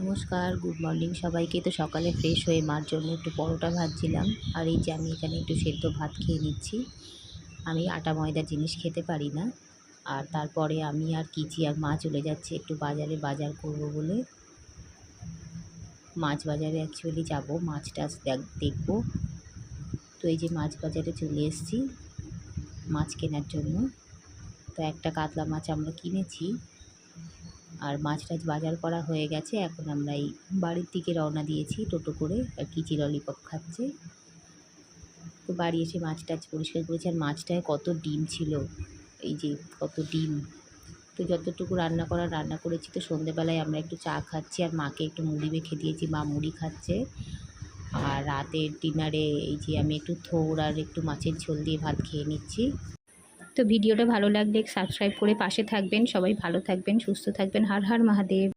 নমস্কার, good morning সবাইকে। তো সকালে ফ্রেশ হয়ে মার জন্য একটু পরোটা ভাজছিলাম। আর এই যে আমি এখানে একটু সেদ্ধ ভাত খেয়ে নিচ্ছি। আমি আটা ময়দার জিনিস খেতে পারি না। আর তারপরে আমি আর কিচি আর মা চলে যাচ্ছে একটু বাজারে বাজার করব বলে। মাছ বাজারে অ্যাকচুয়ালি যাব, মাছ টাছ দেখবো। তো এই যে মাছ বাজারে চলে এসেছি মাছ কেনার জন্য। তো একটা কাতলা মাছ আমরা কিনেছি, আর মাছ টাছ বাজার করা হয়ে গেছে। এখন আমরা এই বাড়ির দিকে রওনা দিয়েছি টোটো করে। আর কিচি ললিপপ খাচ্ছে। তো বাড়ি এসে মাছ টাছ পরিষ্কার করেছি। আর মাছটায় কত ডিম ছিল, এই যে কত ডিম। তো যতটুকু রান্না করার রান্না করেছি। তো সন্ধেবেলায় আমরা একটু চা খাচ্ছি, আর মাকে একটু মুড়ি মেখে দিয়েছি, মা মুড়ি খাচ্ছে। আর রাতের ডিনারে এই যে আমি একটু থোড় আর একটু মাছের ঝোল দিয়ে ভাত খেয়ে নিচ্ছি। তো ভিডিওটা ভালো লাগলে সাবস্ক্রাইব করে পাশে থাকবেন। সবাই ভালো থাকবেন, সুস্থ থাকবেন। হর হর মহাদেব।